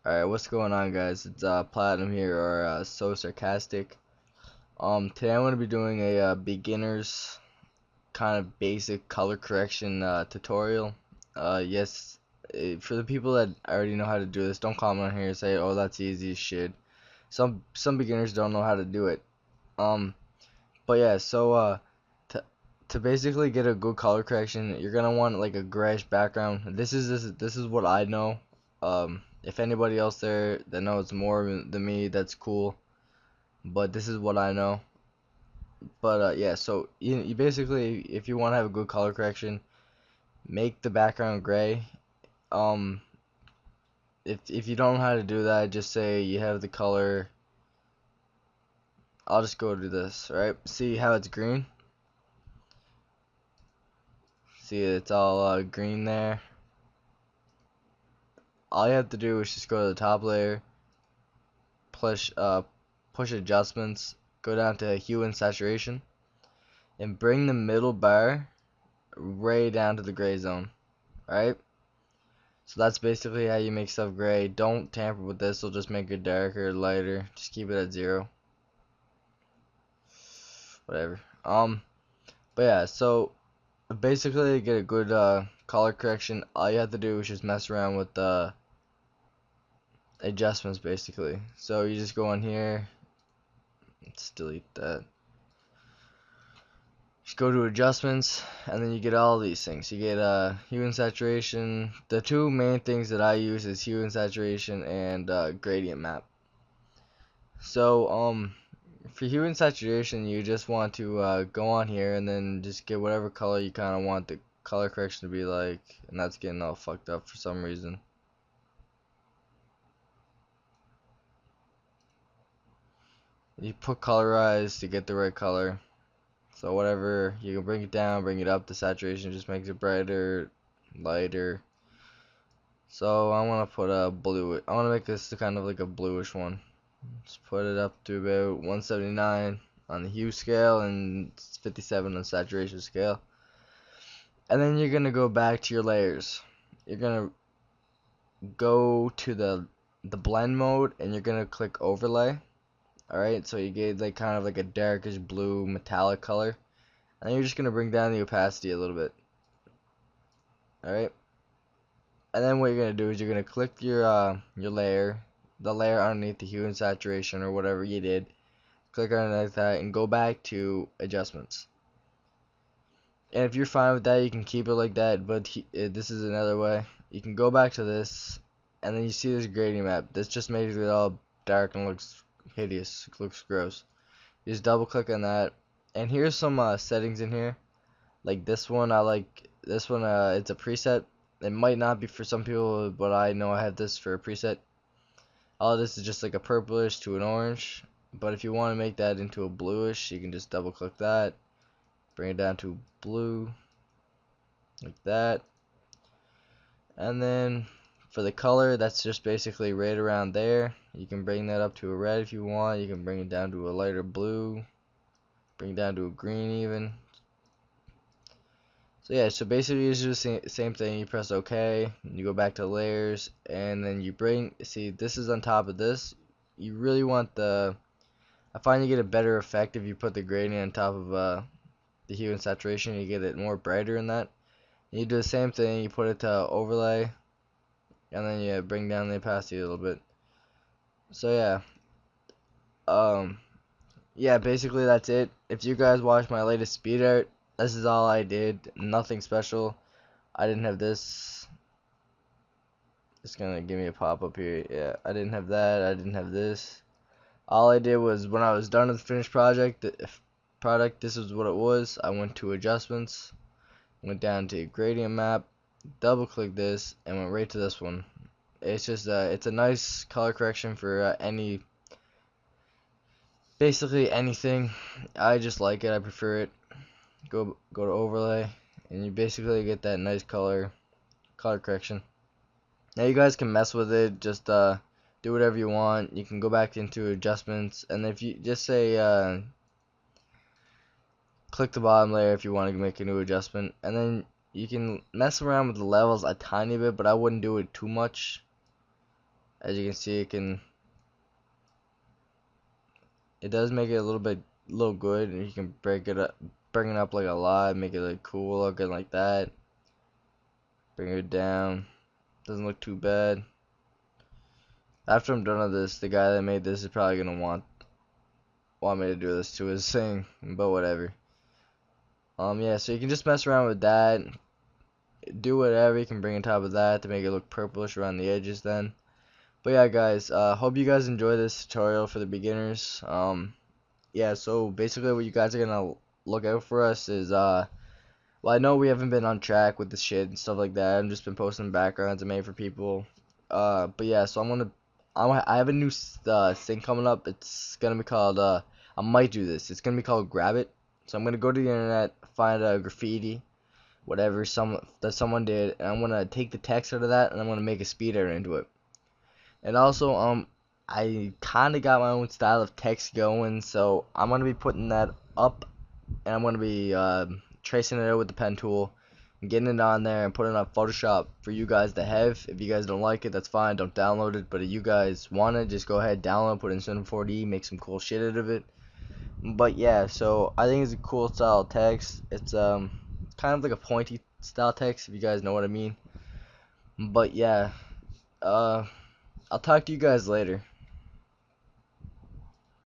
Alright, what's going on, guys? It's Platinum here, or So Sarcastic. Today I'm going to be doing a beginner's kind of basic color correction tutorial. Yes, for the people that already know how to do this, don't comment on here and say, "Oh, that's easy as shit." Some beginners don't know how to do it. Um, but yeah, to basically get a good color correction, you're gonna want like a grayish background. This is what I know. If anybody else there that knows more than me, that's cool. But this is what I know. But yeah, so you basically, if you want to have a good color correction, make the background gray. Um, if you don't know how to do that, just say you have the color. I'll just go to this, right? See how it's green? See, it's all green there. All you have to do is just go to the top layer, push adjustments, go down to hue and saturation, and bring the middle bar way down to the gray zone. Alright? So that's basically how you make stuff gray. Don't tamper with this, it'll just make it darker, lighter. Just keep it at 0. Whatever. But yeah, so basically to get a good color correction, all you have to do is just mess around with the adjustments basically. So you just go in here, let's delete that. Just go to adjustments, and then you get all these things. You get hue and saturation. The two main things that I use is hue and saturation and gradient map. So for hue and saturation, you just want to go on here and then just get whatever color you kind of want the color correction to be like, and that's getting all fucked up for some reason. You put colorize to get the right color. So whatever, you can bring it down, bring it up. The saturation just makes it brighter, lighter. So I want to put a blue. I want to make this kind of like a bluish one. Just put it up to about 179 on the hue scale and 57 on the saturation scale. And then you're gonna go back to your layers. You're gonna go to the blend mode and you're gonna click overlay. Alright, so you get like kind of like a darkish blue metallic color. And you're just gonna bring down the opacity a little bit. Alright. And then what you're gonna do is you're gonna click your layer, the layer underneath the hue and saturation or whatever you did. Click underneath that and go back to adjustments. And if you're fine with that, you can keep it like that. But this is another way. You can go back to this, and then you see this gradient map. This just makes it all dark and looks hideous. It looks gross. You just double click on that, and here's some settings in here. Like this one, I like this one. It's a preset. It might not be for some people, but I know I have this for a preset. All of this is just like a purplish to an orange. But if you want to make that into a bluish, you can just double click that, bring it down to blue, like that. And then for the color, that's just basically right around there. You can bring that up to a red if you want. You can bring it down to a lighter blue, bring it down to a green even. So yeah, so basically it's just the same thing. You press OK, you go back to layers, and then you see this is on top of this. You really want I find you get a better effect if you put the gradient on top of the hue and saturation. You get it more brighter in that. And you do the same thing, you put it to overlay, and then you bring down the opacity a little bit. So yeah, basically that's it. If you guys watch my latest speed art, this is all I did. Nothing special. I didn't have this. It's gonna give me a pop-up here. Yeah, I didn't have that. I didn't have this. All I did was when I was done with the finished project, this is what it was. I went to adjustments, went down to gradient map, double click this, and went right to this one. It's just it's a nice color correction for basically anything. I just like it. I prefer it. Go to overlay, and you basically get that nice color correction. Now you guys can mess with it. Just do whatever you want. You can go back into adjustments, and if you just say click the bottom layer if you want to make a new adjustment, and then you can mess around with the levels a tiny bit, but I wouldn't do it too much. As you can see, it does make it a little good, and you can bring it up like a lot, make it like cool looking like that. Bring it down. Doesn't look too bad. After I'm done with this, the guy that made this is probably gonna want me to do this to his thing, but whatever. Yeah, so you can just mess around with that, do whatever. You can bring on top of that to make it look purplish around the edges then. But yeah, guys, hope you guys enjoy this tutorial for the beginners. Yeah, so basically what you guys are gonna look out for us is, well, I know we haven't been on track with the shit and stuff like that. I've just been posting backgrounds I made for people. But yeah, so I have a new thing coming up. It's gonna be called, I might do this. It's gonna be called Grab It. So I'm gonna go to the internet, find a graffiti, whatever that someone did, and I'm gonna take the text out of that, and I'm gonna make a speed error into it. And also, I kind of got my own style of text going, so I'm gonna be putting that up, and I'm gonna be tracing it out with the pen tool, and getting it on there and putting it on Photoshop for you guys to have. If you guys don't like it, that's fine. Don't download it. But if you guys want it, just go ahead, download, put it in Cinema 4D, make some cool shit out of it. But yeah, so I think it's a cool style of text. It's kind of like a pointy style text, if you guys know what I mean. But yeah, I'll talk to you guys later.